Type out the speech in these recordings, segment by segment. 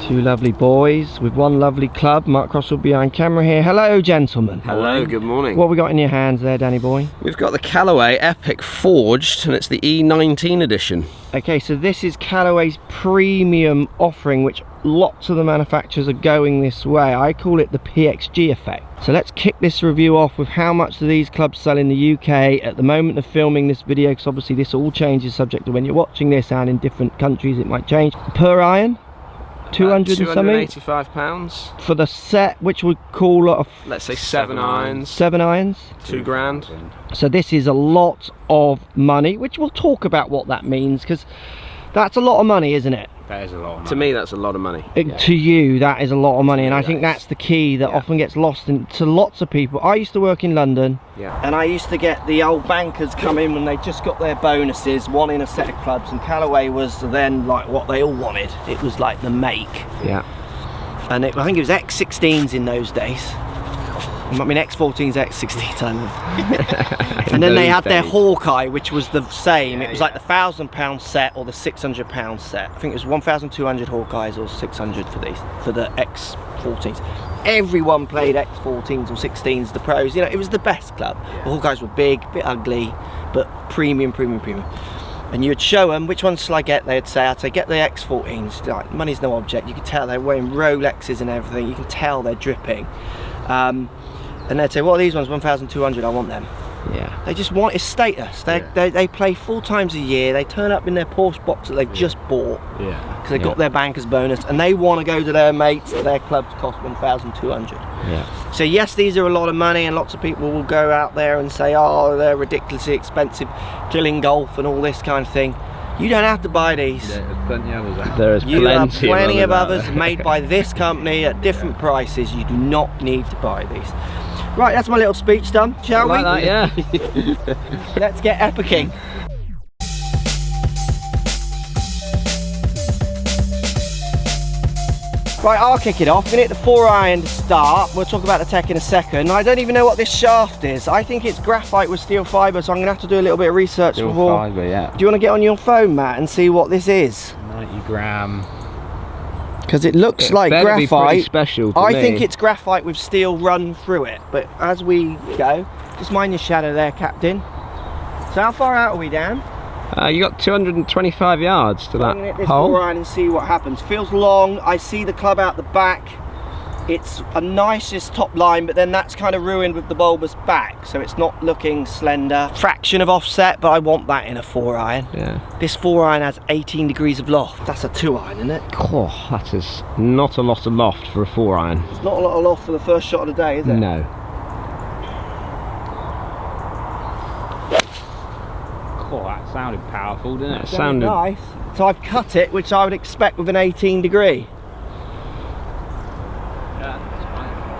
Two lovely boys with one lovely club. Mark Crossfield behind camera here. Hello, gentlemen. Hello, good morning. What have we got in your hands there, Danny boy? We've got the Callaway Epic Forged, and it's the E19 edition. Okay, so this is Callaway's premium offering, which lots of the manufacturers are going this way. I call it the PXG effect. So let's kick this review off with how much do these clubs sell in the UK at the moment of filming this video, because obviously this all changes subject to when you're watching this, and in different countries it might change. Per iron? 200 and something? £285 for the set, which we call let's say 7 irons. 7 irons, £2 grand. So this is a lot of money, which we'll talk about what that means, because that's a lot of money, isn't it? That is a lot of money. To me, that's a lot of money. To you, that is a lot of money, and I think that that's the key that often gets lost to lots of people. I used to work in London, and I used to get the old bankers come in when they just got their bonuses, wanting a set of clubs, and Callaway was then like what they all wanted. It was like the make. Yeah. And I think it was X16s in those days. I mean, X14s, X16s, I know. And then they had their Hawkeye, which was the same. It was like the £1,000 set or the £600 set. I think it was 1,200 Hawkeyes or 600 for these, for the X14s. Everyone played X14s or 16s, the pros. You know, it was the best club. The Hawkeyes were big, a bit ugly, but premium. And you'd show them, which ones shall I get? I'd say, get the X14s. Like, money's no object. You can tell they're wearing Rolexes and everything. You can tell they're dripping. And they'd say, what are these ones? 1,200, I want them. Yeah. They just want, it's status. They play 4 times a year. They turn up in their Porsche box that they've just bought. Yeah. Because they got their banker's bonus, and they want to go to their mates. Their clubs cost 1,200. Yeah. So yes, these are a lot of money, and lots of people will go out there and say, oh, they're ridiculously expensive, killing golf and all this kind of thing. You don't have to buy these. Yeah, there's plenty of others out. There is plenty of others made by this company at different prices. You do not need to buy these. Right, that's my little speech done, shall we? Like that, yeah. Let's get epicing. Right, I'll kick it off. We're gonna hit the 4 iron to start. We'll talk about the tech in a second. I don't even know what this shaft is. I think it's graphite with steel fibre, so I'm gonna have to do a little bit of research Steel before. fibre, yeah. Do you want to get on your phone, Matt, and see what this is? 90 gram. Because it looks like Better be pretty graphite. special to I me. think it's graphite with steel run through it. But as we go, just mind your shadow there, Captain. So how far out are we, Dan? You got 225 yards to I'm that gonna hit this hole. 4 iron and see what happens. Feels long. I see the club out the back. It's a nicest top line, but then that's kind of ruined with the bulbous back, so it's not looking slender. Fraction of offset, but I want that in a 4 iron. Yeah. This 4 iron has 18 degrees of loft. That's a 2 iron, isn't it? Oh, that is not a lot of loft for a 4 iron. It's not a lot of loft for the first shot of the day, is it? No. Oh, that sounded powerful, didn't it? That sounded nice. So I've cut it, which I would expect with an 18 degree.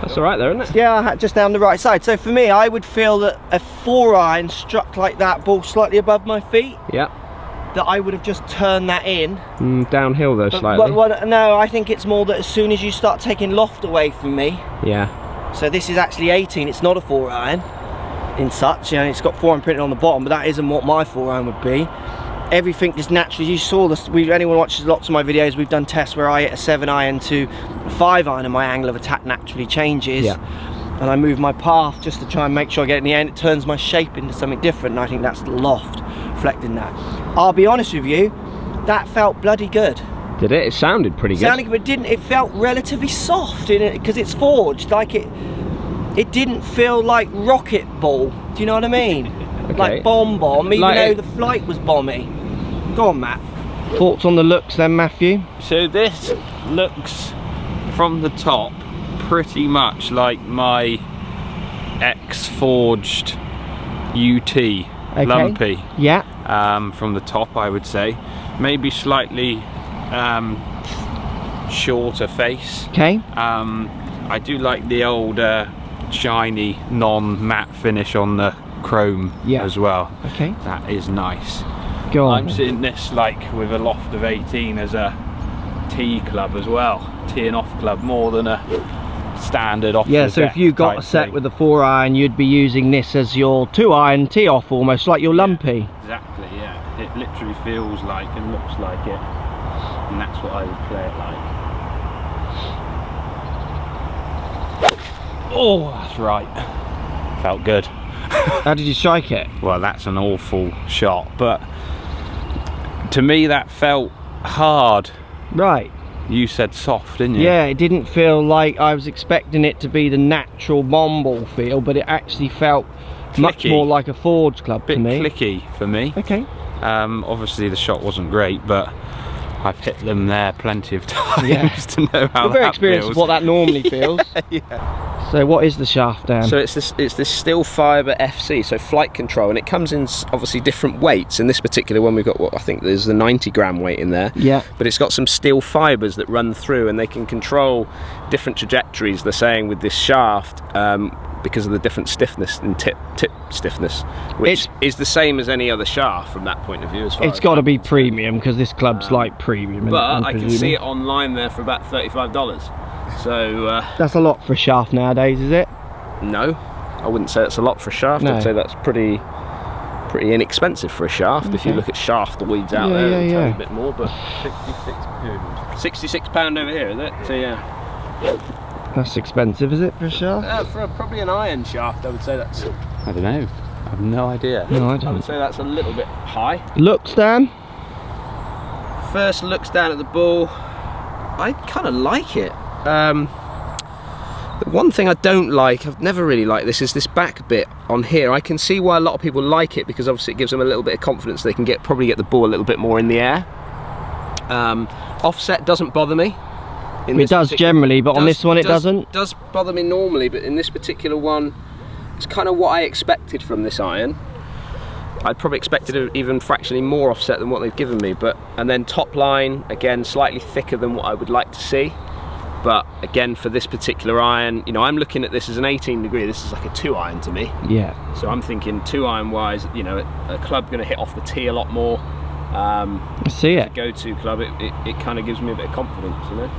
That's alright there, isn't it? Yeah, just down the right side. So for me, I would feel that a 4 iron struck like that, ball slightly above my feet, Yeah. that I would have just turned that in. Downhill though, slightly. No, I think it's more that as soon as you start taking loft away from me. Yeah. So this is actually 18, it's not a 4 iron in such, you know, it's got 4 iron printed on the bottom, but that isn't what my 4 iron would be. Everything just naturally, you saw this, anyone watches lots of my videos, we've done tests where I hit a 7 iron to a 5 iron and my angle of attack naturally changes. Yeah. And I move my path just to try and make sure I get it in the end. It turns my shape into something different, and I think that's the loft reflecting that. I'll be honest with you, that felt bloody good. Did it? It sounded pretty good. Sounded, but it didn't. It felt relatively soft in it because it's forged. Like it didn't feel like rocket ball. Do you know what I mean? Okay. Like bomb, even Like though the flight was bomby. Go on, Matt. Thoughts on the looks then, Matthew? So this looks from the top pretty much like my X Forged UT Lumpy. Yeah. From the top, I would say. Maybe slightly shorter face. Okay. I do like the old shiny non-matte finish on the chrome as well. Okay. That is nice. Go on. I'm seeing this like with a loft of 18 as a tee club as well. Teeing off club more than a standard off. Yeah, so if you got a set with a 4 iron, you'd be using this as your 2 iron tee off, almost like your Lumpy. Exactly, yeah. It literally feels like and looks like it. And that's what I would play it like. Oh, that's right. Felt good. How did you strike it? Well, that's an awful shot, but to me that felt hard. Right. You said soft, didn't you? Yeah, it didn't feel like I was expecting it to be the natural bomb ball feel, but it actually felt much Clicky. more like a forged club Bit to me. clicky for me. Okay. Obviously the shot wasn't great, but I've hit them there plenty of times to know how You're very that experienced feels. with what that normally feels. Yeah. So what is the shaft, Dan? So it's this steel fibre FC, so flight control, and it comes in obviously different weights. In this particular one we've got what I think there's the 90 gram weight in there. Yeah. But it's got some steel fibres that run through, and they can control different trajectories, they're saying, with this shaft, because of the different stiffness and tip stiffness, which is the same as any other shaft from that point of view. As far It's got to be premium, because this club's like premium. But I can see it online there for about $35. So that's a lot for a shaft nowadays, is it? no, I wouldn't say that's a lot for a shaft. No. I'd say that's pretty inexpensive for a shaft. If you Okay. look at shaft weeds out Yeah, there, yeah, it'll tell you yeah. a bit more. But £66 over here, is it? So yeah, That's expensive, is it, for a shaft? for probably an iron shaft, I would say that's. I don't know. I have no idea. No, I I don't. would say that's a little bit high. Looks, Dan? First looks down at the ball, I kind of like it. The one thing I don't like, I've never really liked this, is this back bit on here. I can see why a lot of people like it, because obviously it gives them a little bit of confidence. They can probably get the ball a little bit more in the air. Offset doesn't bother me. It does generally, but on this one it doesn't. It does bother me normally, but in this particular one, it's kind of what I expected from this iron. I'd probably expected even fractionally more offset than what they've given me, and then top line, again, slightly thicker than what I would like to see. But again, for this particular iron, you know, I'm looking at this as an 18 degree. This is like a 2 iron to me. Yeah. So I'm thinking 2 iron wise, you know, a club going to hit off the tee a lot more. I see it. Go-to club, it kind of gives me a bit of confidence, you know.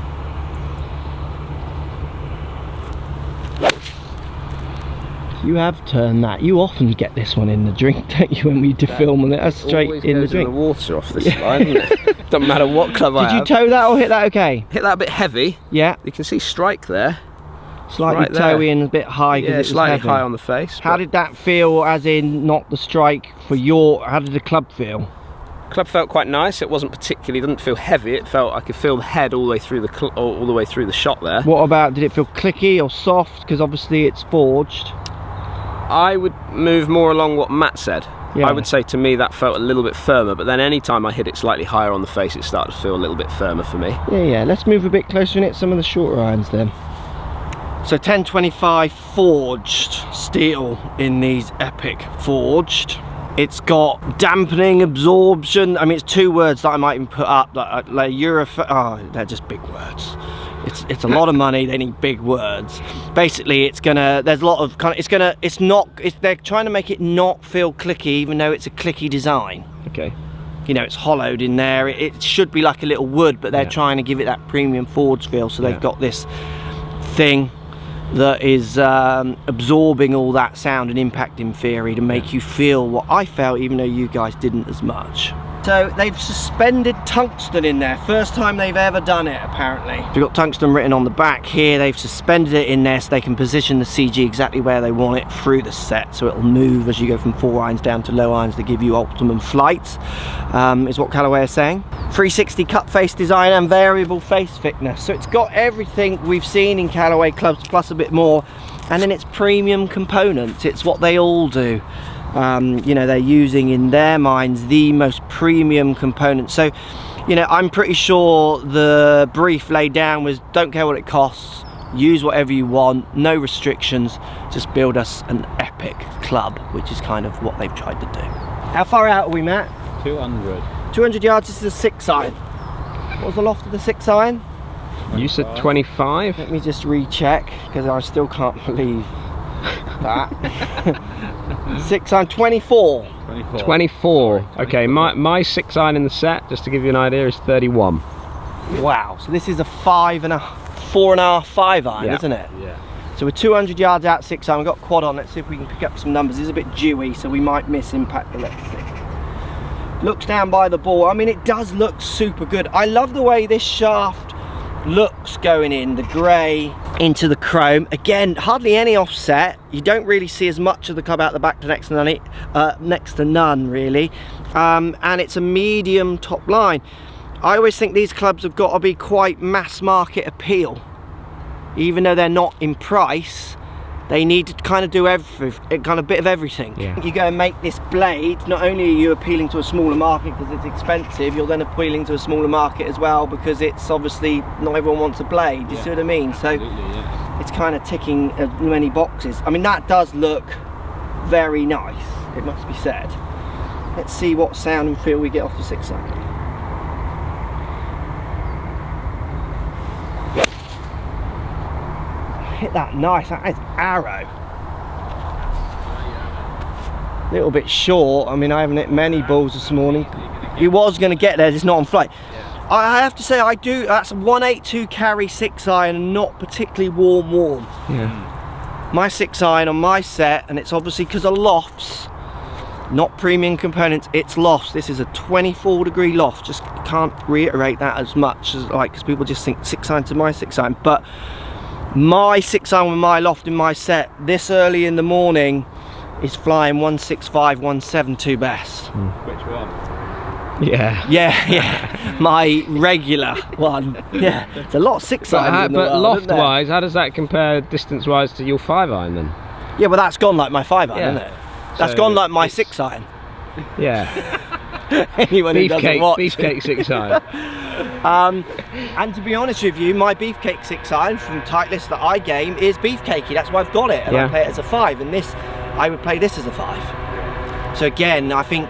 You have turned that. You often get this one in the drink, don't you, when we do film on it? That's straight Always in the goes drink. the water off this line, doesn't it? Doesn't matter what club I Did you have. toe that or hit that okay? Hit that a bit heavy. Yeah. You can see strike there. Slightly right there. toe in, a bit high because Yeah, it was slightly heavy. high on the face. How but did that feel, as in not the strike for your, how did the club feel? club felt quite nice. It wasn't particularly, didn't feel heavy. It felt, I could feel the head all the way through all the way through the shot there. What about, did it feel clicky or soft? Because obviously it's forged. I would move more along what Matt said. Yeah. I would say to me that felt a little bit firmer, but then any time I hit it slightly higher on the face, it started to feel a little bit firmer for me. Yeah, let's move a bit closer and hit some of the shorter irons then. So 1025 forged steel in these Epic Forged. It's got dampening, absorption. I mean, it's 2 words that I might even put up, like oh, they're just big words. It's a lot of money, they need big words. Basically, it's gonna, there's a lot of kind of, they're trying to make it not feel clicky, even though it's a clicky design. Okay. You know, it's hollowed in there. It should be like a little wood, but they're trying to give it that premium forged feel, so they've got this thing that is absorbing all that sound and impact in theory to make you feel what I felt, even though you guys didn't as much. So they've suspended tungsten in there, first time they've ever done it apparently. We've got tungsten written on the back here. They've suspended it in there so they can position the CG exactly where they want it through the set, so it'll move as you go from 4 irons down to low irons to give you optimum flight, is what Callaway is saying. 360 cut face design and variable face thickness, so it's got everything we've seen in Callaway clubs plus a bit more, and then it's premium components. It's what they all do. You know, they're using in their minds the most premium components. So, you know, I'm pretty sure the brief laid down was, don't care what it costs, use whatever you want, no restrictions, just build us an epic club, which is kind of what they've tried to do. How far out are we, Matt? 200. 200 yards. This is a 6 iron. What was the loft of the 6 iron? You said 25? Let me just recheck, because I still can't believe that. 6 iron, 24. 24. Okay, my 6 iron in the set, just to give you an idea, is 31. Wow, so this is a 4.5, 5 iron, isn't it? Yeah. So we're 200 yards out 6 iron. We've got quad on. Let's see if we can pick up some numbers. It's a bit dewy, so we might miss impact, but let's see. Looks down by the ball. I mean, it does look super good. I love the way this shaft looks going in, the grey into the chrome. Again, hardly any offset. You don't really see as much of the club out the back to next to none really. And it's a medium top line. I always think these clubs have got to be quite mass market appeal. Even though they're not in price, they need to kind of do kind of bit of everything. Yeah. You go and make this blade, not only are you appealing to a smaller market because it's expensive, you're then appealing to a smaller market as well because it's obviously not everyone wants a blade. You see what I mean? So it's kind of ticking many boxes. I mean, that does look very nice, it must be said. Let's see what sound and feel we get off the 6-iron. Hit that nice, that is arrow. A little bit short. I mean, I haven't hit many balls this morning. He was going to get there, just not on flight. I have to say, I do, that's a 182 carry 6-iron and not particularly warm. Yeah. My 6-iron on my set, and it's obviously because of lofts, not premium components, it's lofts. This is a 24-degree loft. Just can't reiterate that as much as because people just think 6-iron to my 6-iron, but my 6-iron with my loft in my set this early in the morning is flying 165, 172 best. Which one? Yeah. My regular one. Yeah, it's a lot of 6-irons in the But world, loft-wise, how does that compare distance-wise to your 5-iron then? Yeah, well that's gone like my 5-iron, isn't it? That's So gone like my 6-iron. Yeah. Anyone who doesn't watch. Beefcake 6-iron. And to be honest with you, my beefcake 6-iron from Titleist that I game is beefcakey. That's why I've got it, and I play it as a 5. And this, I would play this as a 5. So again, I think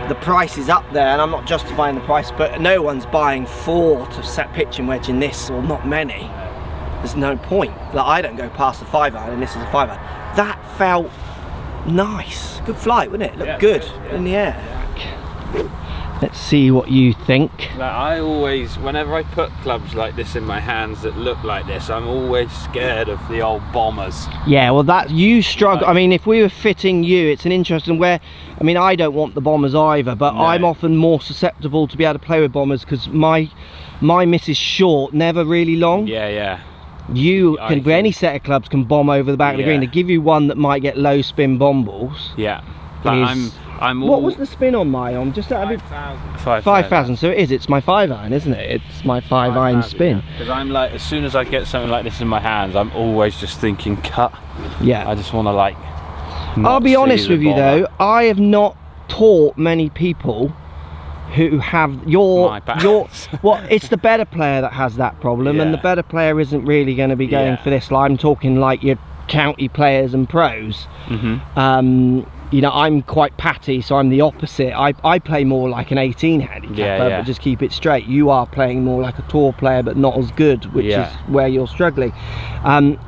the price is up there, and I'm not justifying the price, but no one's buying 4 to set pitching wedge in this, or not many. There's no point. Like, I don't go past the 5-iron, and this is a 5-iron. That felt nice. Good flight, wasn't it? Looked good in the air. Let's see what you think. Like, I always, whenever I put clubs like this in my hands that look like this, I'm always scared of the old bombers. Yeah, well, that you struggle. I mean, if we were fitting you, it's an interesting where. I mean, I don't want the bombers either, but no. I'm often more susceptible to be able to play with bombers because my miss is short, never really long. Yeah. You can, with any set of clubs, can bomb over the back of the green. To give you one that might get low spin bomb balls. Yeah. Like I'm all... What was the spin on my arm? Just out of 5,000. So it's my 5-iron, isn't it? It's my 5-iron spin. Because I'm like, as soon as I get something like this in my hands, I'm always just thinking cut. Yeah. I just want to like. I'll be honest with you though, I have not taught many people who have well, it's the better player that has that problem, and the better player isn't really going to be going for this. I'm talking like your county players and pros. You know, I'm quite patty, so I'm the opposite. I play more like an 18 handicapper, but just keep it straight. You are playing more like a tour player, but not as good, which is where you're struggling.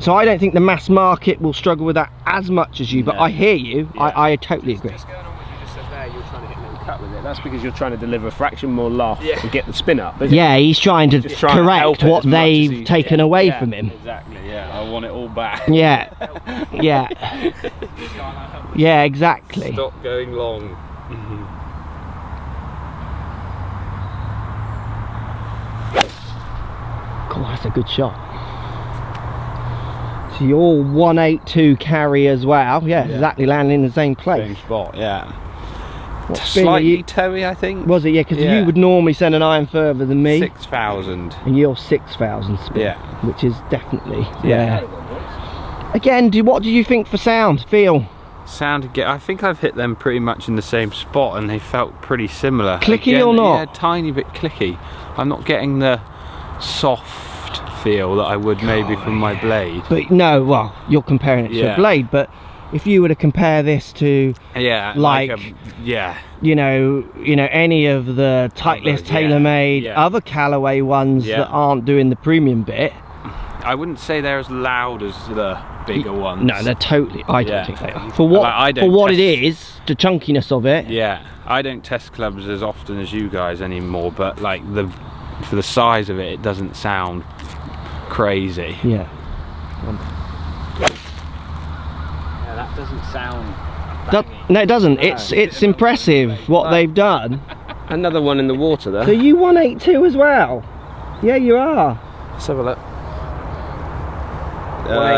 So I don't think the mass market will struggle with that as much as you, but I hear you. I totally agree. With it. That's because you're trying to deliver a fraction more loft and get the spin up. Yeah, he's trying to correct what they've taken away from him. Exactly, I want it all back. Yeah, exactly. Stop going long. Cool, that's a good shot. So you're 182 carry as well. Yeah, exactly, landing in the same place. Same spot, yeah. Slightly toey, I think. Was it? Yeah, because you would normally send an iron further than me. 6,000. And you're 6,000 spin. Yeah. Which is definitely. Again, what do you think for sound, feel? Sound, I think I've hit them pretty much in the same spot, and they felt pretty similar. Clicky or not? Yeah, tiny bit clicky. I'm not getting the soft feel that I would maybe from my blade. But no, well, you're comparing it to a blade, but if you were to compare this to you know any of the Titleist TaylorMade other Callaway ones that aren't doing the premium bit, I wouldn't say they're as loud as the bigger ones. No, they're totally. I don't think they are. For what it is, the chunkiness of it. Yeah, I don't test clubs as often as you guys anymore, but like for the size of it, it doesn't sound crazy. Yeah. That doesn't sound. No, it doesn't. No, it's impressive what they've done. Another one in the water there. So you 182 as well? Yeah, you are. Let's have a look.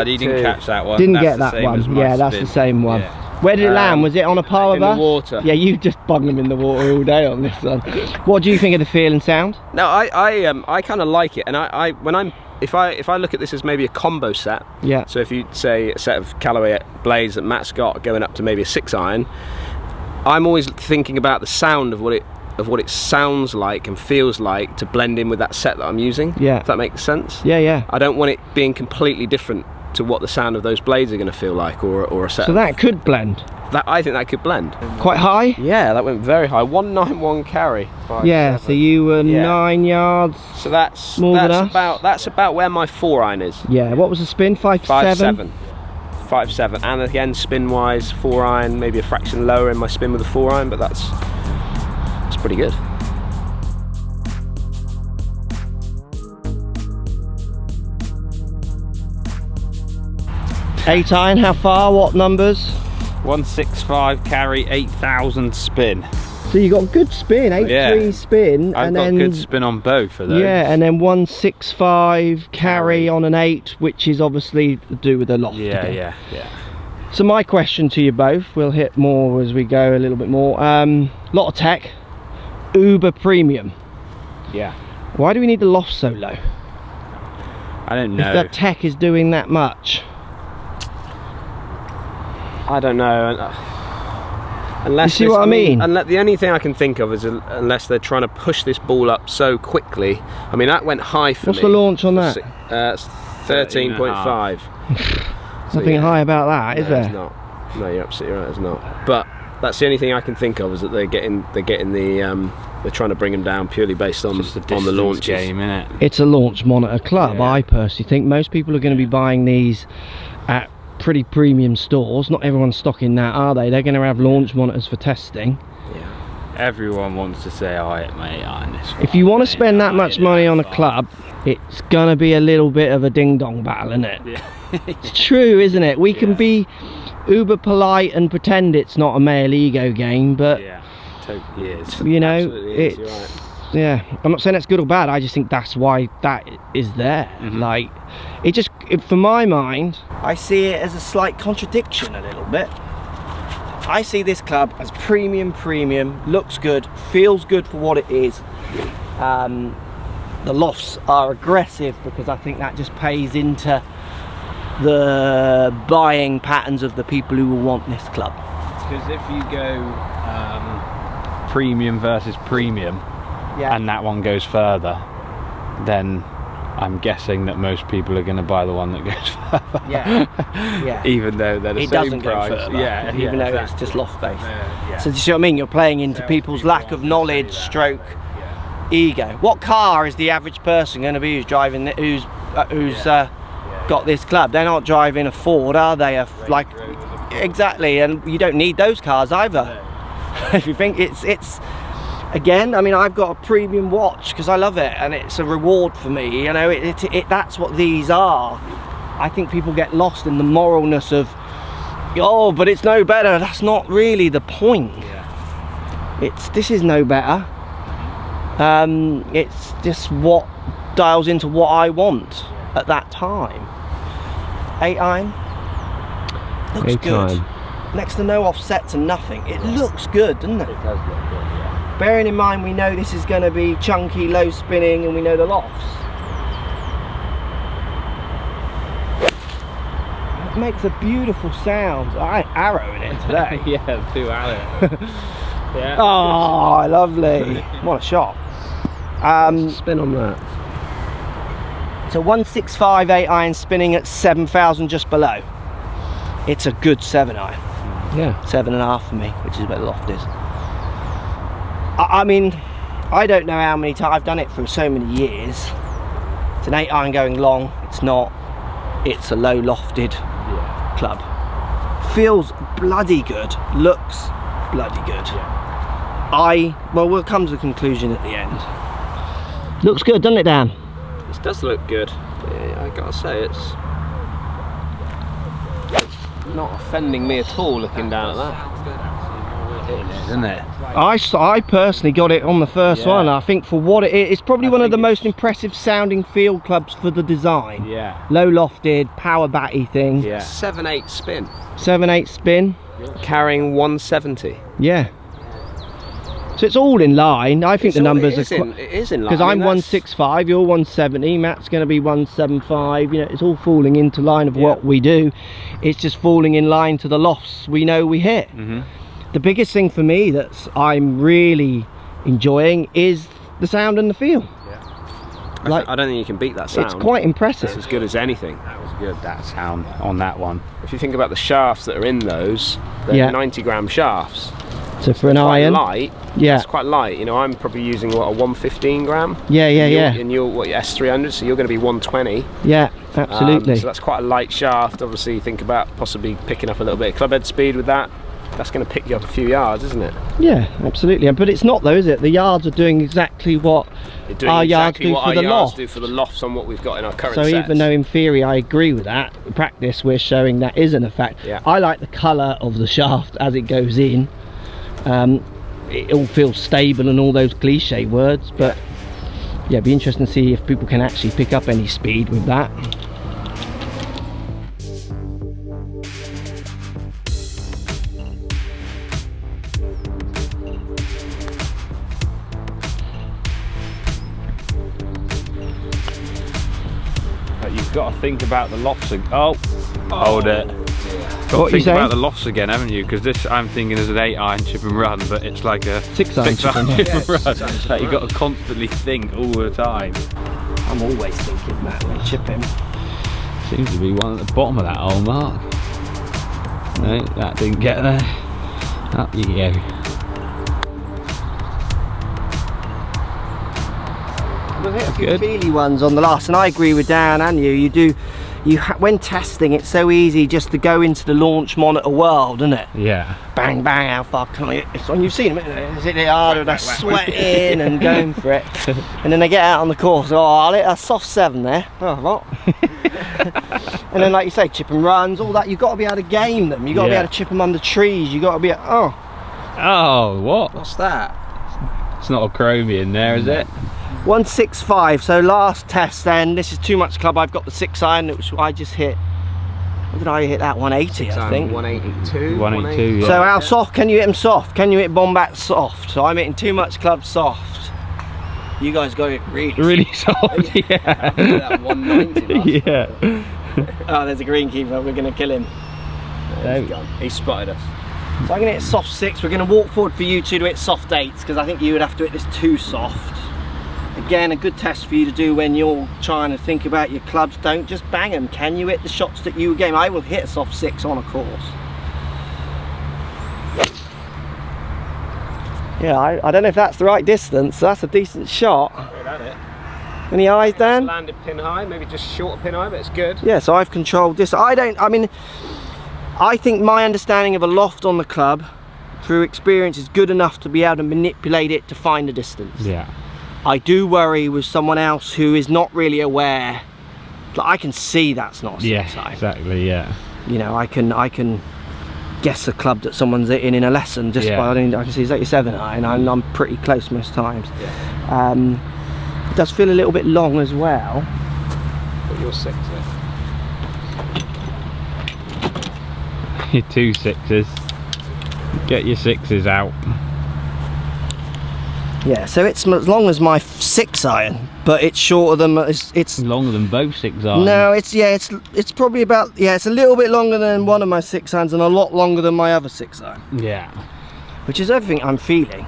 He didn't catch that one. Didn't That's get the that same as one. my Yeah, that's spin. the same one. Yeah. Where did it land? Was it on a par with in us? the water. Yeah, you just bung them in the water all day on this one. What do you think of the feel and sound? No, I kind of like it, and if I look at this as maybe a combo set. Yeah. So if you say a set of Callaway blades that Matt's got going up to maybe a 6-iron, I'm always thinking about the sound of what it sounds like and feels like to blend in with that set that I'm using. Yeah. If that makes sense. Yeah, yeah. I don't want it being completely different to what the sound of those blades are going to feel like, or a set. So that could blend. I think that could blend. Quite high? Yeah, that went very high. 191 carry. 5, Yeah, 7. so you were Yeah. 9 yards. So that's More than us? that's about where my 4-iron is. Yeah, what was the spin? 5 to 7? 5.7, and again spin wise 4-iron, maybe a fraction lower in my spin with a 4-iron, but that's pretty good. Eight iron, how far? What numbers? 165 carry, 8,000 spin. So you got good spin, 8.3 spin, I've and got then good spin on both of those. yeah, and then 165 carry on an 8, which is obviously to do with the loft. Yeah, again. yeah. So my question to you both, we'll hit more as we go a little bit more. Lot of tech, uber premium. Yeah. Why do we need the loft so low? I don't If know. that tech is doing that much. I don't know. Unless You see what I mean? Unless, the only thing I can think of is unless they're trying to push this ball up so quickly. I mean, that went high for me. What's the launch on that? It's 13.5. Nothing high about that, is No, there? it's not. No, you're absolutely right. It's not. But that's the only thing I can think of, is that they're getting the they're trying to bring them down purely based on Just a on the distance launches. game, innit? It's a launch monitor club. Yeah. I personally think most people are going to be buying these at pretty premium stores. Not everyone's stocking that, are they? They're going to have launch monitors for testing. Yeah. Everyone wants to say, oh, mate, on this one. If you want to spend that much money on a club, it's going to be a little bit of a ding-dong battle, isn't it? Yeah. It's true, isn't it? We can be uber polite and pretend it's not a male ego game, but Yeah, totally is. you know, Absolutely is, it's you're right. yeah. I'm not saying that's good or bad. I just think that's why that is there. Like, for my mind, I see it as a slight contradiction a little bit. I see this club as premium, looks good, feels good for what it is. The lofts are aggressive because I think that just pays into the buying patterns of the people who will want this club. Because if you go premium versus premium, Yeah. and that one goes further, then I'm guessing that most people are going to buy the one that goes further. Yeah. Yeah. Even though they're the It same doesn't price. go further, Yeah, even though exactly. it's just loft based. Yeah. So do you see what I mean? You're playing into people's lack of knowledge, stroke, ego. What car is the average person going to be who's driving, who's got this club? They're not driving a Ford, are they? Exactly, and you don't need those cars either. If you think it's again, I mean, I've got a premium watch because I love it, and it's a reward for me. You know, that's what these are. I think people get lost in the moralness of, oh, but it's no better. That's not really the point. This is no better. It's just what dials into what I want at that time. 8 iron looks good. Next to no offset to nothing. It looks good, doesn't it? It does look good, yeah. Bearing in mind we know this is going to be chunky, low spinning, and we know the lofts. It makes a beautiful sound. I arrow in it today. Yeah, 2 hours. Yeah. Oh, lovely. What a shot. Spin on that. So 165 8 iron spinning at 7,000 just below. It's a good 7 iron. Yeah. 7.5 for me, which is where the loft is. I mean, I don't know how many times I've done it for so many years. It's an 8 iron going long. It's not. It's a low lofted club. Feels bloody good. Looks bloody good. Well, we'll come to the conclusion at the end. Looks good, doesn't it, Dan? This does look good. Yeah, I gotta say, it's not offending me at all looking down at that. hitting it, isn't it? I personally got it on the first one. I think for what it is, it's probably one of the most impressive sounding field clubs for the design. Yeah. Low lofted, power batty thing. Yeah. 7/8 spin. 7/8 spin. Carrying 170. Yeah. So it's all in line. I think the numbers are it is in line. because I'm 165, you're 170, Matt's going to be 175. You know, it's all falling into line of what we do. It's just falling in line to the lofts we know we hit. The biggest thing for me that I'm really enjoying is the sound and the feel. Like, I don't think you can beat that sound. It's quite impressive. It's as good as anything. That was good, that sound on that one. If you think about the shafts that are in those, they're 90-gram shafts. So for an iron, light, it's quite light. You know, I'm probably using what, a 115 gram. And you're what, your S300, so you're going to be 120. Yeah, absolutely. So that's quite a light shaft. Obviously, you think about possibly picking up a little bit of club head speed with that. That's going to pick you up a few yards, isn't it? Yeah, absolutely. But it's not though, is it? The yards are doing exactly what our yards do for the loft. Do for the lofts on what we've got in our current So sets. even though in theory I agree with that, in practice we're showing that isn't a fact. I like the colour of the shaft as it goes in. It all feels stable and all those cliche words, but yeah, it'd be interesting to see if people can actually pick up any speed with that. But you've got to think about the lofts. Hold it. What Think about the lofts again, haven't you? Because this I'm thinking is an 8-iron chip and run, but it's like a 6-iron chip and run. That you've got to constantly think all the time. I'm always thinking that when chipping. Seems to be one at the bottom of that hole, Mark. No, that didn't get there. Up you go. We've hit a few feely ones on the last, and I agree with Dan and you. You do. When testing, it's so easy just to go into the launch monitor world, isn't it? Yeah. Bang, bang, how far can I hit this one? You've seen them, is it harder, and they're sweating and going for it. And then they get out on the course, oh, I'll hit a soft 7 there. Oh, what? And then, like you say, chip and runs, all that, you've got to be able to game them. You've got to be able to chip them under trees. You've got to be, Oh, what? What's that? It's not a chromie in there, is it? 165, so last test then, this is too much club, I've got the 6-iron, which I just hit, what did I hit that, 180 I think? 182. 182, yeah. So how soft, can you hit them soft? Can you hit Bombat soft? So I'm hitting too much club soft. You guys got it really soft, yeah. That 190 yeah. Oh, there's a greenkeeper, we're going to kill him. He spotted us. So I'm going to hit soft 6, we're going to walk forward for you two to hit soft 8s, because I think you would have to hit this too soft. Again, a good test for you to do when you're trying to think about your clubs. Don't just bang them. Can you hit the shots that you game? I will hit a soft 6 on a course. Yeah, I don't know if that's the right distance. So that's a decent shot. Good at it. Any eyes, Dan? Landed pin high, maybe just short pin high, but it's good. Yeah, so I've controlled this. I think my understanding of a loft on the club through experience is good enough to be able to manipulate it to find a distance. Yeah. I do worry with someone else who is not really aware. Like, I can see that's not a 6-iron. Exactly, yeah. You know, I can guess a club that someone's hitting in a lesson just by, I can see it's like a 7-iron, and I'm pretty close most times. Yeah. It does feel a little bit long as well. Put your 6 in. Your 2 6s. Get your 6s out. Yeah, so it's as long as my 6-iron, but it's shorter than it's longer than both 6-irons. No, it's probably about, it's a little bit longer than one of my 6-irons and a lot longer than my other 6-iron. Yeah. Which is everything I'm feeling.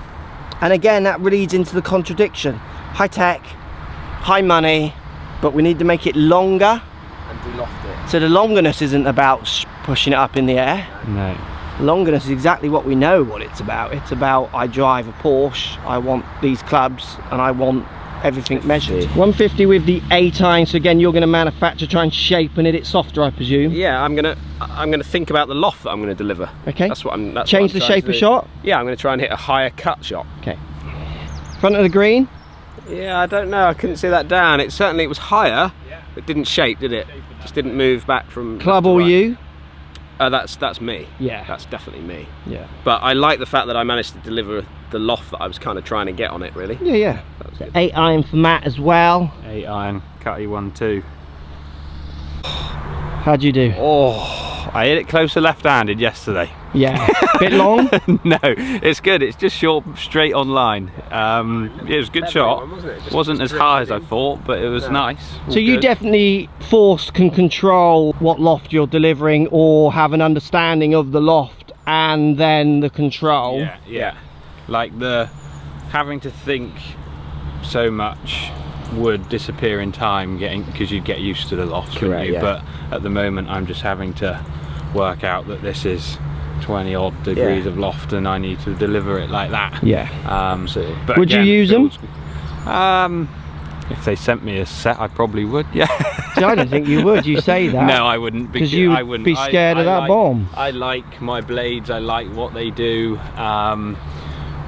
And again, that leads into the contradiction. High tech, high money, but we need to make it longer. And de-loft it. So the longiness isn't about pushing it up in the air. No. Longiness is exactly what we know what it's about. It's about, I drive a Porsche, I want these clubs, and I want everything measured. 150 with the 8-iron, so again, you're going to manufacture, try and shape and hit it softer, I presume. Yeah, I'm gonna think about the loft that I'm gonna deliver. Okay. That's what I'm. Change the shape of shot. Yeah, I'm gonna try and hit a higher cut shot. Okay. Front of the green. Yeah, I don't know. I couldn't see that down. It certainly was higher, but didn't shape, did it? Just didn't move back from Club or right. you? That's me. Yeah. That's definitely me. Yeah. But I like the fact that I managed to deliver the loft that I was kind of trying to get on it, really. Yeah, yeah. That was good. 8 iron for Matt as well. 8 iron, cutty 1-2. How'd you do? Oh, I hit it closer left-handed yesterday. Yeah. Bit long? No, it's good. It's just short, straight on line. It was a good shot. One, wasn't it? Just Wasn't as high as I thought, but it was No. nice. So you definitely can control what loft you're delivering, or have an understanding of the loft and then the control. Yeah, yeah. Like the having to think so much would disappear in time, because you'd get used to the loft. Correct, yeah. But at the moment I'm just having to work out that this is 20 odd degrees of loft and I need to deliver it like that. Yeah. But Would you again, use them? If they sent me a set, I probably would. Yeah. See, I don't think you would. You say that. No, I wouldn't, because you I would wouldn't. be scared of that like, bomb. I like my blades. I like what they do.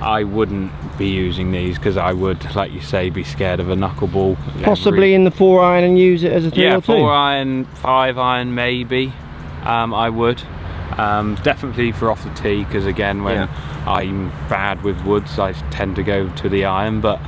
I wouldn't be using these because I would, like you say, be scared of a knuckleball. Possibly in the 4 iron and use it as a 3 yeah, or 2. 4 iron, 5 iron maybe. I would. Definitely for off the tee, because again, when I'm bad with woods, I tend to go to the iron. But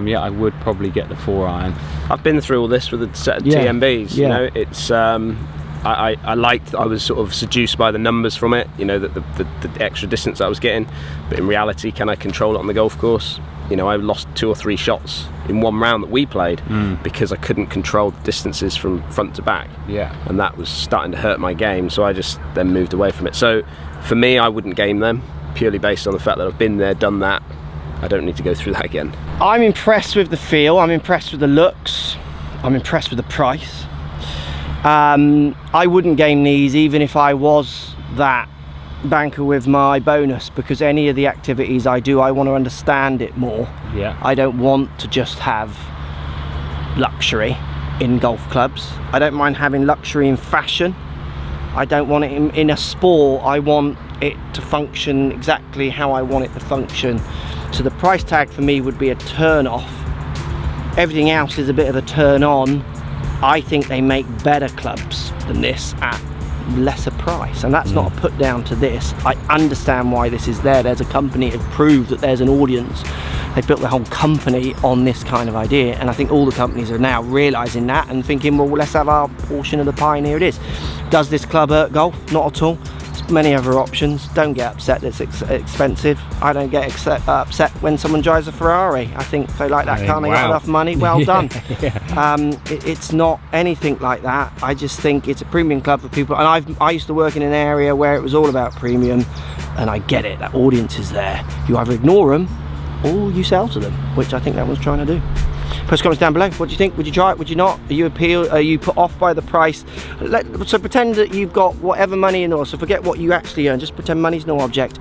yeah, I would probably get the 4 iron. I've been through all this with a set of TMBs. You know, it's I was sort of seduced by the numbers from it, you know, the extra distance I was getting, but in reality, can I control it on the golf course? You know, I lost 2 or 3 shots in one round that we played because I couldn't control the distances from front to back. Yeah. And that was starting to hurt my game, so I just then moved away from it. So for me, I wouldn't game them, purely based on the fact that I've been there, done that. I don't need to go through that again. I'm impressed with the feel, I'm impressed with the looks, I'm impressed with the price. I wouldn't game these even if I was that banker with my bonus, because any of the activities I do, I want to understand it more. Yeah. I don't want to just have luxury in golf clubs. I don't mind having luxury in fashion. I don't want it in a sport. I want it to function exactly how I want it to function. So the price tag for me would be a turn off. Everything else is a bit of a turn on. I think they make better clubs than this at lesser price, and that's not a put down to this. I understand why this is there. There's a company to prove that there's an audience. They built their whole company on this kind of idea, and I think all the companies are now realizing that and thinking, well, let's have our portion of the pie, and here it is. Does this club hurt golf? Not at all. There's many other options. Don't get upset that it's expensive. I don't get upset when someone drives a Ferrari. I think they like that car and they got enough money. Well done. It's not anything like that. I just think it's a premium club for people, and I used to work in an area where it was all about premium, and I get it. That audience is there. You either ignore them or you sell to them, which I think that one's trying to do. Post comments down below. What do you think? Would you try it? Would you not? Are you Are you put off by the price? So pretend that you've got whatever money in or so forget what you actually earn. Just pretend money's no object.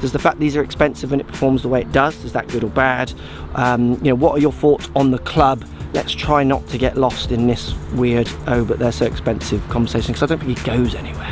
Does the fact these are expensive and it performs the way it does, is that good or bad? You know, what are your thoughts on the club? Let's try not to get lost in this weird, oh, but they're so expensive conversation, because I don't think it goes anywhere.